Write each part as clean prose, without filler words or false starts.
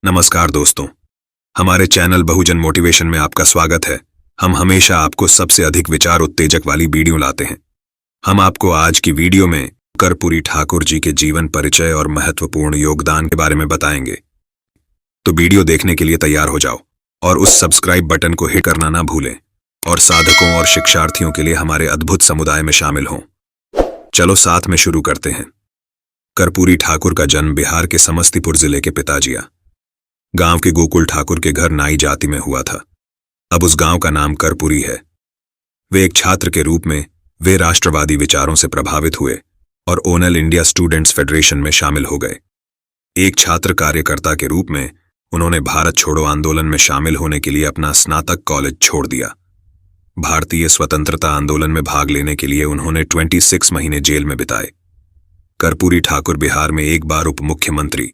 नमस्कार दोस्तों, हमारे चैनल बहुजन मोटिवेशन में आपका स्वागत है। हम हमेशा आपको सबसे अधिक विचार उत्तेजक वाली वीडियो लाते हैं। हम आपको आज की वीडियो में कर्पूरी ठाकुर जी के जीवन परिचय और महत्वपूर्ण योगदान के बारे में बताएंगे। तो वीडियो देखने के लिए तैयार हो जाओ और उस सब्सक्राइब बटन को हिट करना ना भूलें और साधकों और शिक्षार्थियों के लिए हमारे अद्भुत समुदाय में शामिल हों। चलो साथ में शुरू करते हैं। कर्पूरी ठाकुर का जन्म बिहार के समस्तीपुर जिले के पिताजिया गांव के गोकुल ठाकुर के घर नाई जाति में हुआ था। अब उस गांव का नाम कर्पूरी है। वे एक छात्र के रूप में वे राष्ट्रवादी विचारों से प्रभावित हुए और ऑल इंडिया स्टूडेंट्स फेडरेशन में शामिल हो गए। एक छात्र कार्यकर्ता के रूप में उन्होंने भारत छोड़ो आंदोलन में शामिल होने के लिए अपना स्नातक कॉलेज छोड़ दिया। भारतीय स्वतंत्रता आंदोलन में भाग लेने के लिए उन्होंने 26 महीने जेल में बिताए। कर्पूरी ठाकुर बिहार में एक बार उप मुख्यमंत्री,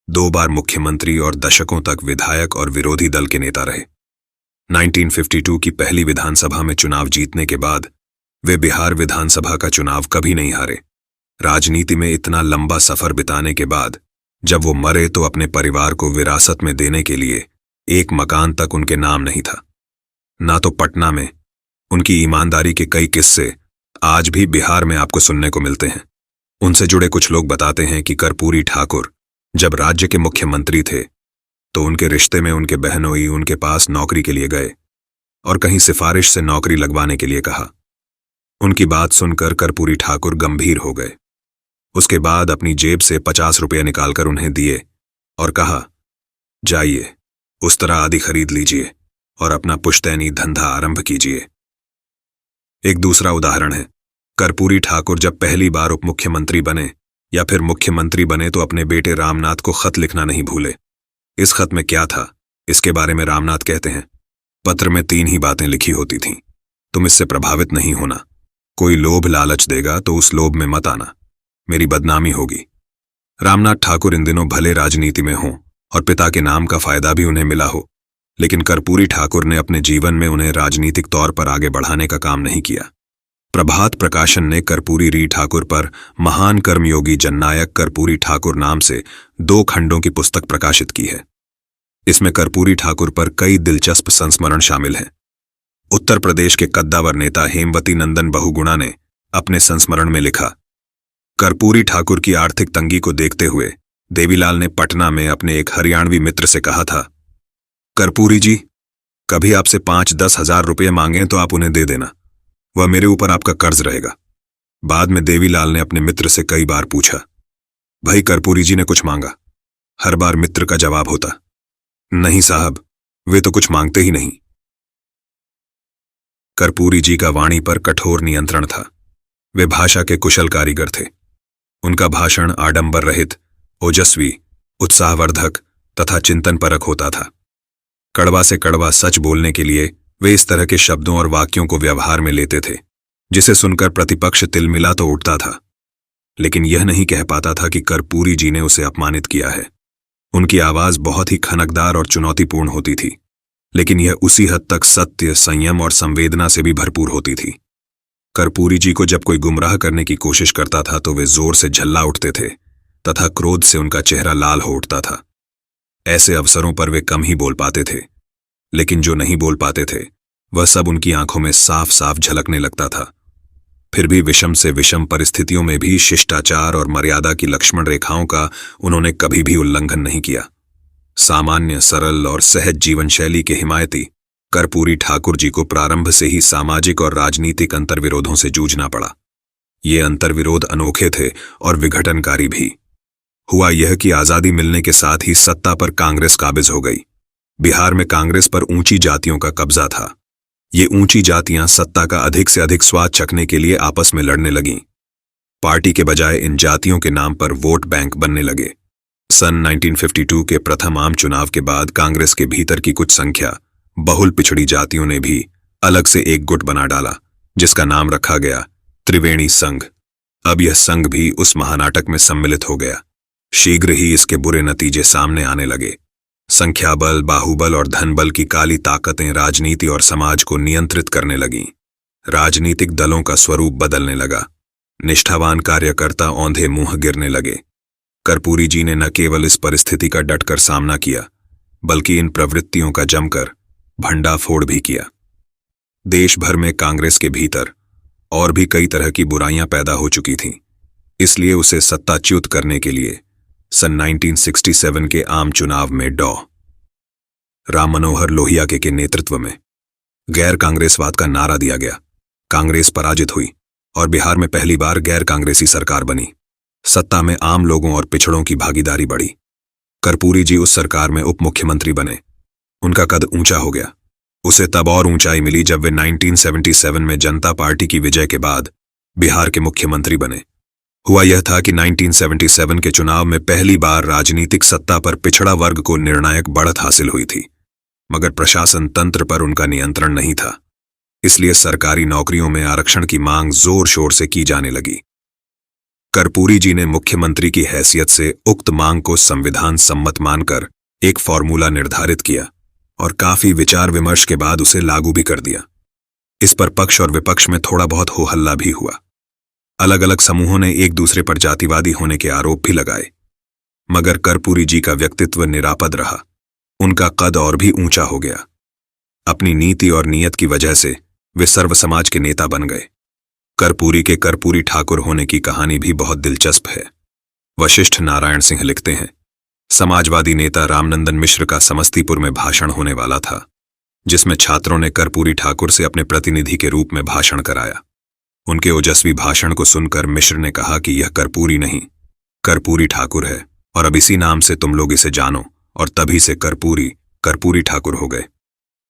2 बार मुख्यमंत्री और दशकों तक विधायक और विरोधी दल के नेता रहे। 1952 की पहली विधानसभा में चुनाव जीतने के बाद वे बिहार विधानसभा का चुनाव कभी नहीं हारे। राजनीति में इतना लंबा सफर बिताने के बाद जब वो मरे तो अपने परिवार को विरासत में देने के लिए एक मकान तक उनके नाम नहीं था। ना तो पटना में उनकी ईमानदारी के कई किस्से आज भी बिहार में आपको सुनने को मिलते हैं। उनसे जुड़े कुछ लोग बताते हैं कि कर्पूरी ठाकुर जब राज्य के मुख्यमंत्री थे तो उनके रिश्ते में उनके बहनोई उनके पास नौकरी के लिए गए और कहीं सिफारिश से नौकरी लगवाने के लिए कहा। उनकी बात सुनकर कर्पूरी ठाकुर गंभीर हो गए। उसके बाद अपनी जेब से 50 रुपये निकालकर उन्हें दिए और कहा, जाइए उस तरह आदि खरीद लीजिए और अपना पुश्तैनी धंधा आरंभ कीजिए। एक दूसरा उदाहरण है, कर्पूरी ठाकुर जब पहली बार उप मुख्यमंत्री बने या फिर मुख्यमंत्री बने तो अपने बेटे रामनाथ को खत लिखना नहीं भूले। इस खत में क्या था, इसके बारे में रामनाथ कहते हैं, पत्र में 3 ही बातें लिखी होती थीं। तुम इससे प्रभावित नहीं होना, कोई लोभ लालच देगा तो उस लोभ में मत आना, मेरी बदनामी होगी। रामनाथ ठाकुर इन दिनों भले राजनीति में हों और पिता के नाम का फायदा भी उन्हें मिला हो, लेकिन कर्पूरी ठाकुर ने अपने जीवन में उन्हें राजनीतिक तौर पर आगे बढ़ाने का काम नहीं किया। प्रभात प्रकाशन ने कर्पूरी री ठाकुर पर महान कर्मयोगी जननायक कर्पूरी ठाकुर नाम से 2 खंडों की पुस्तक प्रकाशित की है। इसमें कर्पूरी ठाकुर पर कई दिलचस्प संस्मरण शामिल हैं। उत्तर प्रदेश के कद्दावर नेता हेमवती नंदन बहुगुणा ने अपने संस्मरण में लिखा, कर्पूरी ठाकुर की आर्थिक तंगी को देखते हुए देवीलाल ने पटना में अपने एक हरियाणवी मित्र से कहा था, कर्पूरी जी, कभी आपसे 5-10 हजार रुपये मांगे तो आप उन्हें दे देना, वह मेरे ऊपर आपका कर्ज रहेगा। बाद में देवीलाल ने अपने मित्र से कई बार पूछा, भाई कर्पूरी जी ने कुछ मांगा? हर बार मित्र का जवाब होता, नहीं साहब, वे तो कुछ मांगते ही नहीं। कर्पूरी जी का वाणी पर कठोर नियंत्रण था। वे भाषा के कुशल कारीगर थे। उनका भाषण आडंबर रहित, ओजस्वी, उत्साहवर्धक तथा चिंतनपरक होता था। कड़वा से कड़वा सच बोलने के लिए वे इस तरह के शब्दों और वाक्यों को व्यवहार में लेते थे जिसे सुनकर प्रतिपक्ष तिलमिला तो उठता था, लेकिन यह नहीं कह पाता था कि कर्पूरी जी ने उसे अपमानित किया है। उनकी आवाज बहुत ही खनकदार और चुनौतीपूर्ण होती थी, लेकिन यह उसी हद तक सत्य, संयम और संवेदना से भी भरपूर होती थी। कर्पूरी जी को जब कोई गुमराह करने की कोशिश करता था तो वे जोर से झल्ला उठते थे तथा क्रोध से उनका चेहरा लाल हो उठता था। ऐसे अवसरों पर वे कम ही बोल पाते थे, लेकिन जो नहीं बोल पाते थे वह सब उनकी आंखों में साफ साफ झलकने लगता था। फिर भी विषम से विषम परिस्थितियों में भी शिष्टाचार और मर्यादा की लक्ष्मण रेखाओं का उन्होंने कभी भी उल्लंघन नहीं किया। सामान्य, सरल और सहज जीवन शैली के हिमायती कर्पूरी ठाकुर जी को प्रारंभ से ही सामाजिक और राजनीतिक अंतर्विरोधों से जूझना पड़ा। ये अंतर्विरोध अनोखे थे और विघटनकारी भी। हुआ यह कि आजादी मिलने के साथ ही सत्ता पर कांग्रेस काबिज हो गई। बिहार में कांग्रेस पर ऊंची जातियों का कब्जा था। ये ऊंची जातियां सत्ता का अधिक से अधिक स्वाद चखने के लिए आपस में लड़ने लगीं। पार्टी के बजाय इन जातियों के नाम पर वोट बैंक बनने लगे। सन 1952 के प्रथम आम चुनाव के बाद कांग्रेस के भीतर की कुछ संख्या बहुल पिछड़ी जातियों ने भी अलग से एक गुट बना डाला, जिसका नाम रखा गया त्रिवेणी संघ। अब यह संघ भी उस महानाटक में सम्मिलित हो गया। शीघ्र ही इसके बुरे नतीजे सामने आने लगे। संख्याबल, बाहुबल और धनबल की काली ताकतें राजनीति और समाज को नियंत्रित करने लगीं। राजनीतिक दलों का स्वरूप बदलने लगा। निष्ठावान कार्यकर्ता औंधे मुंह गिरने लगे। कर्पूरी जी ने न केवल इस परिस्थिति का डटकर सामना किया, बल्कि इन प्रवृत्तियों का जमकर भंडाफोड़ भी किया। देश भर में कांग्रेस के भीतर और भी कई तरह की बुराइयां पैदा हो चुकी थीं, इसलिए उसे सत्ताच्युत करने के लिए सन 1967 के आम चुनाव में डॉ. राम मनोहर लोहिया के नेतृत्व में गैर कांग्रेसवाद का नारा दिया गया। कांग्रेस पराजित हुई और बिहार में पहली बार गैर कांग्रेसी सरकार बनी। सत्ता में आम लोगों और पिछड़ों की भागीदारी बढ़ी। कर्पूरी जी उस सरकार में उप मुख्यमंत्री बने। उनका कद ऊंचा हो गया। उसे तब और ऊंचाई मिली जब वे 1977 में जनता पार्टी की विजय के बाद बिहार के मुख्यमंत्री बने। हुआ यह था कि 1977 के चुनाव में पहली बार राजनीतिक सत्ता पर पिछड़ा वर्ग को निर्णायक बढ़त हासिल हुई थी, मगर प्रशासन तंत्र पर उनका नियंत्रण नहीं था। इसलिए सरकारी नौकरियों में आरक्षण की मांग जोर शोर से की जाने लगी। कर्पूरी जी ने मुख्यमंत्री की हैसियत से उक्त मांग को संविधान सम्मत मानकर एक फॉर्मूला निर्धारित किया और काफी विचार विमर्श के बाद उसे लागू भी कर दिया। इस पर पक्ष और विपक्ष में थोड़ा बहुत हो हल्ला भी हुआ। अलग अलग समूहों ने एक दूसरे पर जातिवादी होने के आरोप भी लगाए, मगर कर्पूरी जी का व्यक्तित्व निरापद रहा। उनका कद और भी ऊंचा हो गया। अपनी नीति और नीयत की वजह से वे सर्व समाज के नेता बन गए। कर्पूरी के कर्पूरी ठाकुर होने की कहानी भी बहुत दिलचस्प है। वशिष्ठ नारायण सिंह लिखते हैं, समाजवादी नेता रामनंदन मिश्र का समस्तीपुर में भाषण होने वाला था, जिसमें छात्रों ने कर्पूरी ठाकुर से अपने प्रतिनिधि के रूप में भाषण कराया। उनके ओजस्वी भाषण को सुनकर मिश्र ने कहा कि यह कर्पूरी नहीं, कर्पूरी ठाकुर है और अब इसी नाम से तुम लोग इसे जानो, और तभी से कर्पूरी कर्पूरी ठाकुर हो गए।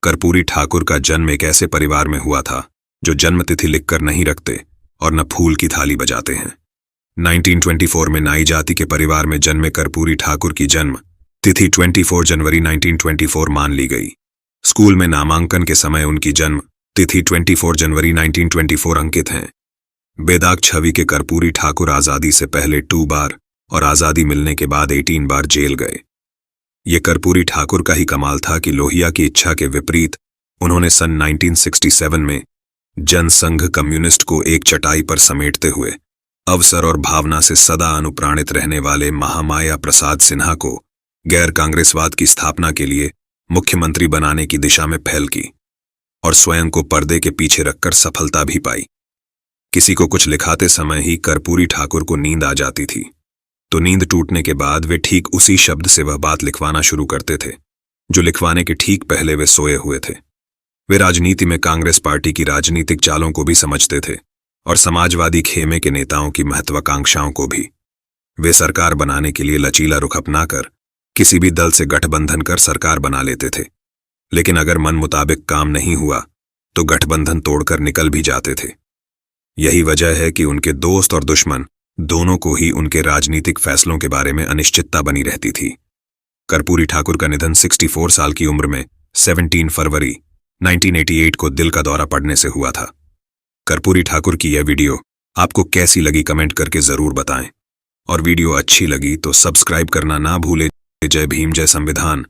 कर्पूरी ठाकुर का जन्म एक ऐसे परिवार में हुआ था जो जन्मतिथि लिखकर नहीं रखते और न फूल की थाली बजाते हैं। 1924 में नाई जाति के परिवार में जन्मे कर्पूरी ठाकुर की जन्म तिथि 24 जनवरी 1924 मान ली गई। स्कूल में नामांकन के समय उनकी जन्म तिथि 24 जनवरी 1924 अंकित हैं। बेदाग छवि के कर्पूरी ठाकुर आजादी से पहले 2 बार और आजादी मिलने के बाद 18 बार जेल गए। ये कर्पूरी ठाकुर का ही कमाल था कि लोहिया की इच्छा के विपरीत उन्होंने सन 1967 में जनसंघ कम्युनिस्ट को एक चटाई पर समेटते हुए अवसर और भावना से सदा अनुप्राणित रहने वाले महामाया प्रसाद सिन्हा को गैर कांग्रेसवाद की स्थापना के लिए मुख्यमंत्री बनाने की दिशा में पहल की और स्वयं को पर्दे के पीछे रखकर सफलता भी पाई। किसी को कुछ लिखाते समय ही कर्पूरी ठाकुर को नींद आ जाती थी, तो नींद टूटने के बाद वे ठीक उसी शब्द से वह बात लिखवाना शुरू करते थे जो लिखवाने के ठीक पहले वे सोए हुए थे। वे राजनीति में कांग्रेस पार्टी की राजनीतिक चालों को भी समझते थे और समाजवादी खेमे के नेताओं की महत्वाकांक्षाओं को भी। वे सरकार बनाने के लिए लचीला रुख अपनाकर किसी भी दल से गठबंधन कर सरकार बना लेते थे, लेकिन अगर मन मुताबिक काम नहीं हुआ तो गठबंधन तोड़कर निकल भी जाते थे। यही वजह है कि उनके दोस्त और दुश्मन दोनों को ही उनके राजनीतिक फैसलों के बारे में अनिश्चितता बनी रहती थी। कर्पूरी ठाकुर का निधन 64 साल की उम्र में 17 फरवरी 1988 को दिल का दौरा पड़ने से हुआ था। कर्पूरी ठाकुर की यह वीडियो आपको कैसी लगी कमेंट करके जरूर बताएं, और वीडियो अच्छी लगी तो सब्सक्राइब करना ना भूलें। जय भीम, जय संविधान।